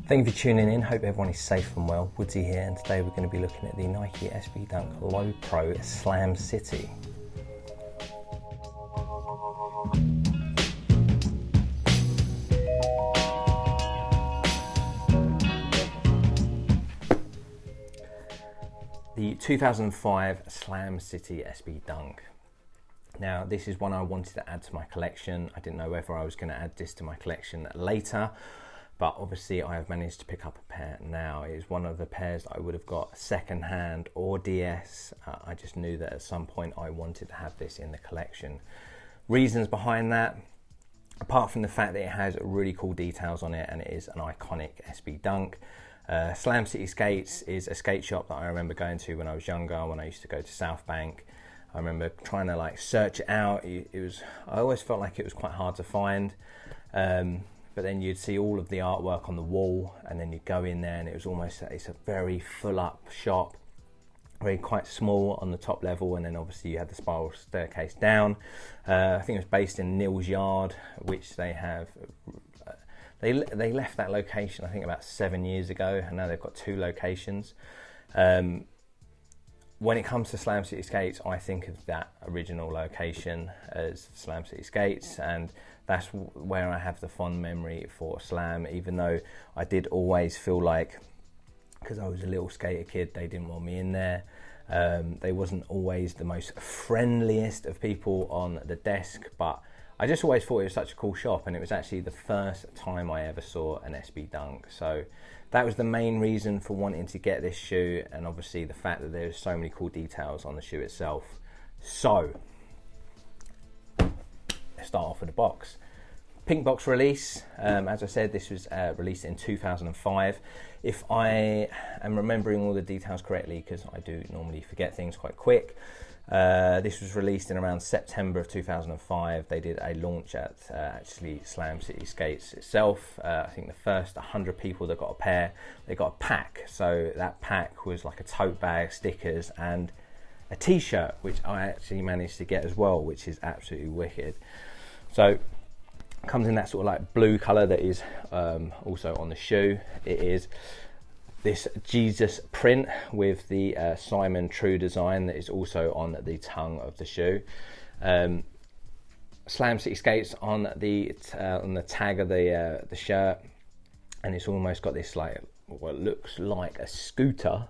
Thank you for tuning in. Hope everyone is safe and well. Woodsy here, and today we're going to be looking at the Nike SB Dunk Low Pro Slamcity. The 2005 Slamcity SB Dunk. Now, this is one I wanted to add to my collection. I didn't know whether I was going to add this to my collection later, but obviously I have managed to pick up a pair now. It is one of the pairs that I would have got second hand or DS. I just knew that at some point I wanted to have this in the collection. Reasons behind that, apart from the fact that it has really cool details on it and it is an iconic SB Dunk. Slamcity Skates is a skate shop that I remember going to when I was younger, when I used to go to South Bank. I remember trying to like search it out. I always felt like it was quite hard to find, but then you'd see all of the artwork on the wall, and then you'd go in there and it was almost, it's a very full up shop, very quite small on the top level, and then obviously you had the spiral staircase down. I think it was based in Neal's Yard, which they have. They left that location I think about 7 years ago, and now they've got 2 locations. When it comes to Slamcity Skates, I think of that original location as Slamcity Skates, and that's where I have the fond memory for Slam, even though I did always feel like, because I was a little skater kid, they didn't want me in there. They wasn't always the most friendliest of people on the desk, but I just always thought it was such a cool shop, and it was actually the first time I ever saw an SB Dunk. So that was the main reason for wanting to get this shoe, and obviously the fact that there's so many cool details on the shoe itself. So let's start off with the box. Pink box release. As I said, this was released in 2005. If I am remembering all the details correctly, because I do normally forget things quite quick, this was released in around September of 2005. They did a launch at actually Slamcity Skates itself. I think the first 100 people that got a pair, they got a pack. So that pack was like a tote bag, stickers, and a t-shirt, which I actually managed to get as well, which is absolutely wicked. So comes in that sort of like blue color that is also on the shoe. It is this Jesus print with the Simon True design that is also on the tongue of the shoe. Slamcity Skates on the tag of the shirt, and it's almost got this like what looks like a scooter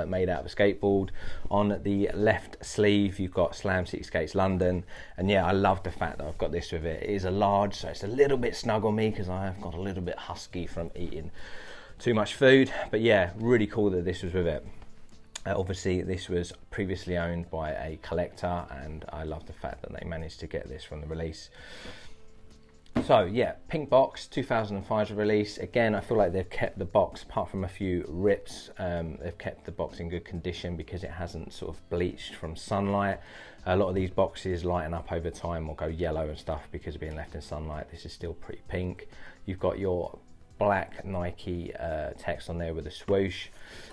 made out of a skateboard. On the left sleeve you've got Slamcity Skates London, and yeah, I love the fact that I've got this with it. It is a large, so it's a little bit snug on me because I have got a little bit husky from eating too much food, but yeah, really cool that this was with it. Obviously this was previously owned by a collector, and I love the fact that they managed to get this from the release. So yeah, pink box, 2005 release. Again, I feel like they've kept the box, apart from a few rips, they've kept the box in good condition because it hasn't sort of bleached from sunlight. A lot of these boxes lighten up over time or go yellow and stuff because of being left in sunlight. This is still pretty pink. You've got your black Nike text on there with a swoosh,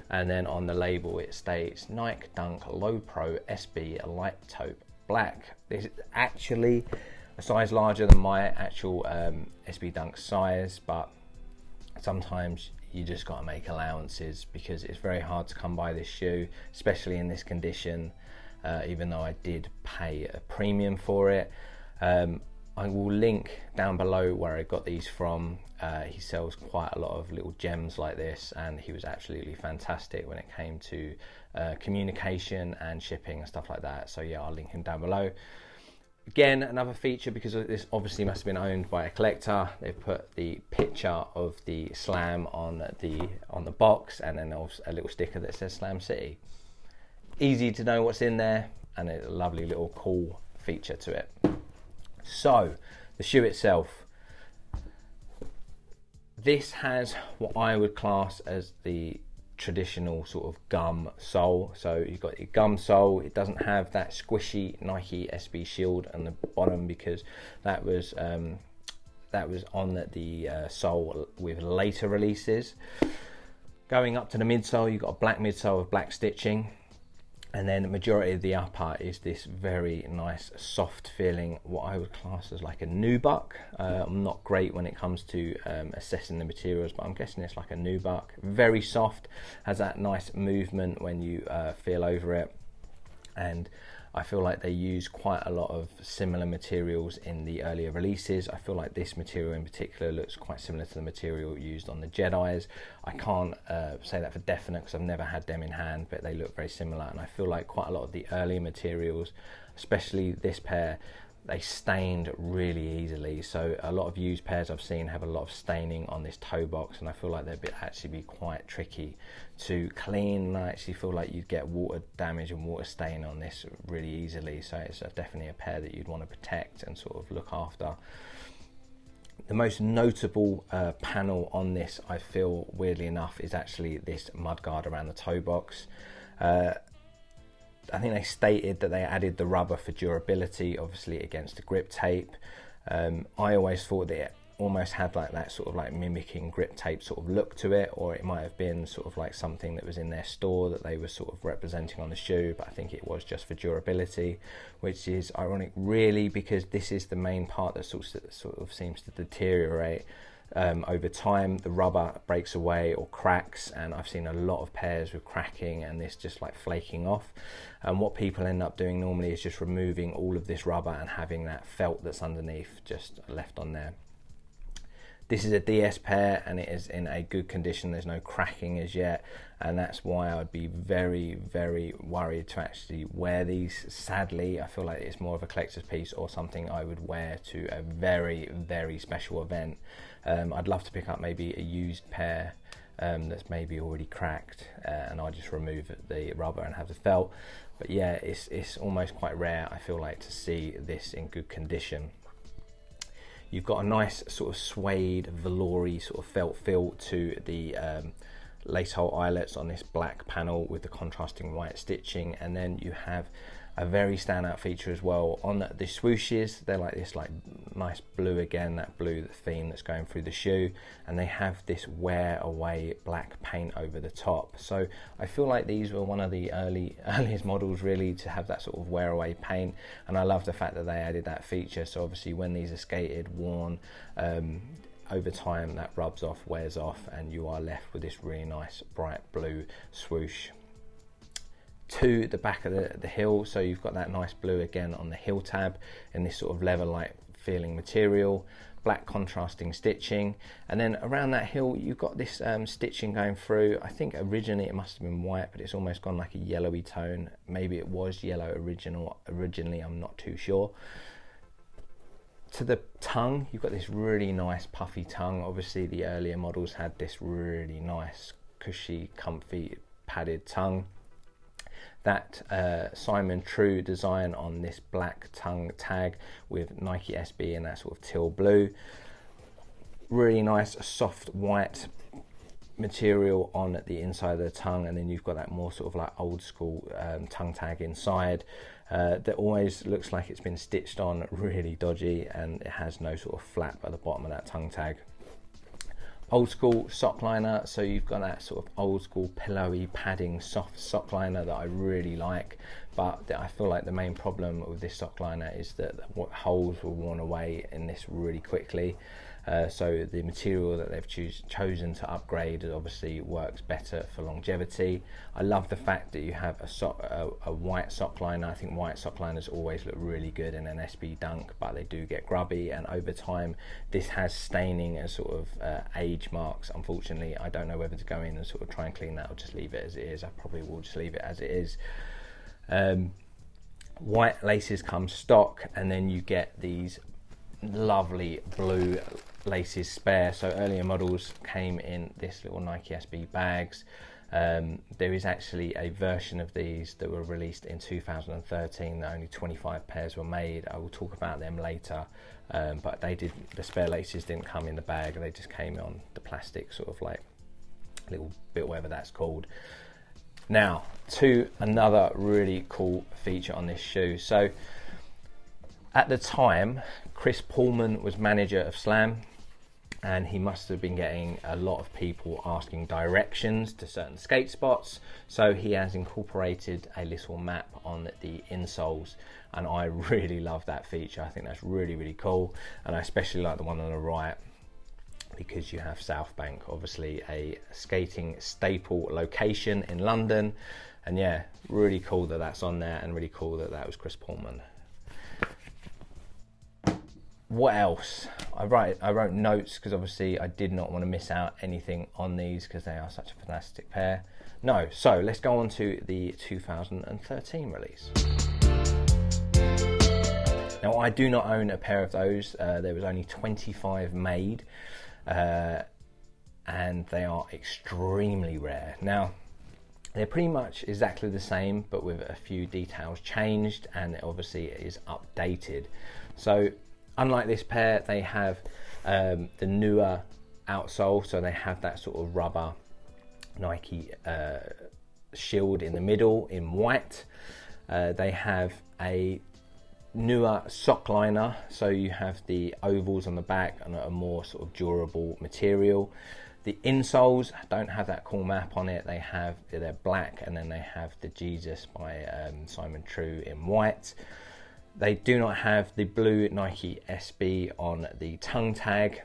and then on the label it states Nike Dunk Low Pro SB Light Taupe Black. This is actually a size larger than my actual SB Dunk size, but sometimes you just got to make allowances because it's very hard to come by this shoe, especially in this condition, even though I did pay a premium for it. I will link down below where I got these from. He sells quite a lot of little gems like this, and he was absolutely fantastic when it came to communication and shipping and stuff like that. So yeah, I'll link him down below. Again, another feature, because this obviously must have been owned by a collector, they've put the picture of the Slam on the box, and then a little sticker that says Slamcity. Easy to know what's in there, and a lovely little cool feature to it. So the shoe itself, this has what I would class as the traditional sort of gum sole. So you've got your gum sole. It doesn't have that squishy Nike SB shield on the bottom, because that was on the sole with later releases. Going up to the midsole, you've got a black midsole with black stitching. And then the majority of the upper is this very nice soft feeling, what I would class as like a nubuck. I'm not great when it comes to assessing the materials, but I'm guessing it's like a nubuck. Very soft, has that nice movement when you feel over it. And I feel like they use quite a lot of similar materials in the earlier releases. I feel like this material in particular looks quite similar to the material used on the Jedis. I can't say that for definite because I've never had them in hand, but they look very similar. And I feel like quite a lot of the earlier materials, especially this pair, they stained really easily. So a lot of used pairs I've seen have a lot of staining on this toe box, and I feel like they'd actually be quite tricky to clean. I actually feel like you'd get water damage and water stain on this really easily, so it's definitely a pair that you'd want to protect and sort of look after. The most notable panel on this, I feel, weirdly enough, is actually this mudguard around the toe box. I think they stated that they added the rubber for durability, obviously against the grip tape. I always thought that it almost had like that sort of like mimicking grip tape sort of look to it, or it might have been sort of like something that was in their store that they were sort of representing on the shoe, but I think it was just for durability, which is ironic really, because this is the main part that sort of seems to deteriorate over time. The rubber breaks away or cracks, and I've seen a lot of pairs with cracking and this just like flaking off. And what people end up doing normally is just removing all of this rubber and having that felt that's underneath just left on there. This is a DS pair and it is in a good condition. There's no cracking as yet, and that's why I'd be very, very worried to actually wear these. Sadly, I feel like it's more of a collector's piece or something I would wear to a very, very special event. I'd love to pick up maybe a used pair that's maybe already cracked, and I just remove the rubber and have the felt. But yeah, it's almost quite rare, I feel like, to see this in good condition. You've got a nice sort of suede, velour-y sort of felt feel to the lace hole eyelets on this black panel with the contrasting white stitching, and then you have a very standout feature as well on the swooshes. They're like this like nice blue, again that blue, the theme that's going through the shoe, and they have this wear away black paint over the top. So I feel like these were one of the earliest models really to have that sort of wear away paint, and I love the fact that they added that feature. So obviously when these are skated, worn, over time that rubs off, wears off, and you are left with this really nice bright blue swoosh. To the back of the heel, so you've got that nice blue again on the heel tab in this sort of leather-like feeling material, black contrasting stitching, and then around that heel you've got this stitching going through. I think originally it must have been white, but it's almost gone like a yellowy tone. Maybe it was yellow originally, I'm not too sure. To the tongue, you've got this really nice puffy tongue. Obviously the earlier models had this really nice cushy, comfy, padded tongue. That Simon True design on this black tongue tag with Nike SB in that sort of teal blue. Really nice soft white material on the inside of the tongue, and then you've got that more sort of like old school tongue tag inside that always looks like it's been stitched on really dodgy, and it has no sort of flap at the bottom of that tongue tag. Old school sock liner, so you've got that sort of old school pillowy padding soft sock liner that I really like, but I feel like the main problem with this sock liner is that what holes were worn away in this really quickly. So the material that they've chosen to upgrade obviously works better for longevity. I love the fact that you have a white sock liner. I think white sock liners always look really good in an SB Dunk, but they do get grubby, and over time this has staining and sort of age marks. Unfortunately, I don't know whether to go in and sort of try and clean that or just leave it as it is. I probably will just leave it as it is. White laces come stock, and then you get these lovely blue laces spare. So earlier models came in this little Nike SB bags. There is actually a version of these that were released in 2013 that only 25 pairs were made. I will talk about them later, but the spare laces didn't come in the bag, they just came on the plastic sort of like little bit, whatever that's called. Now to another really cool feature on this shoe. So at the time, Chris Pullman was manager of Slam, and he must have been getting a lot of people asking directions to certain skate spots, so he has incorporated a little map on the insoles, and I really love that feature. I think that's really, really cool, and I especially like the one on the right because you have South Bank, obviously a skating staple location in London, and yeah, really cool that that's on there, and really cool that that was Chris Pullman. What else? I wrote notes because obviously I did not want to miss out anything on these because they are such a fantastic pair. No, so let's go on to the 2013 release. Now, I do not own a pair of those. There was only 25 made, and they are extremely rare. Now, they're pretty much exactly the same, but with a few details changed, and it obviously is updated. So, unlike this pair, they have the newer outsole, so they have that sort of rubber Nike shield in the middle in white. They have a newer sock liner, so you have the ovals on the back and a more sort of durable material. The insoles don't have that cool map on it. They're black, and then they have the Jesus by Simon True in white. They do not have the blue Nike SB on the tongue tag,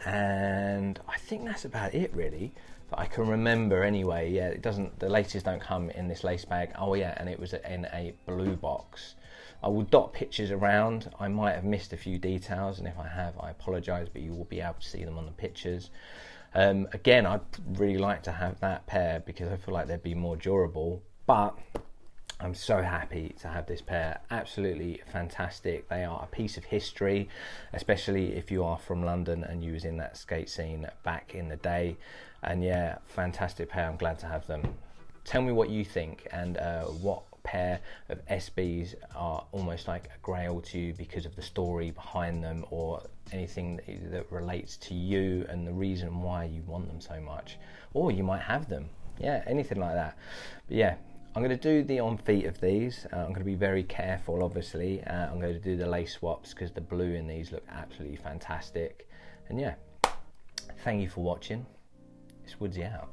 and I think that's about it really that I can remember anyway. Yeah, it doesn't. The laces don't come in this lace bag. Oh yeah, and it was in a blue box. I will dot pictures around. I might have missed a few details, and if I have, I apologise, but you will be able to see them on the pictures. Again, I'd really like to have that pair because I feel like they'd be more durable, but I'm so happy to have this pair. Absolutely fantastic. They are a piece of history, especially if you are from London and you was in that skate scene back in the day. And yeah, fantastic pair. I'm glad to have them. Tell me what you think, and what pair of SBs are almost like a grail to you because of the story behind them, or anything that relates to you and the reason why you want them so much, or you might have them. Yeah, anything like that. But yeah, I'm going to do the on feet of these. I'm going to be very careful, obviously. I'm going to do the lace swaps because the blue in these look absolutely fantastic. And yeah, thank you for watching. It's Woodsy out.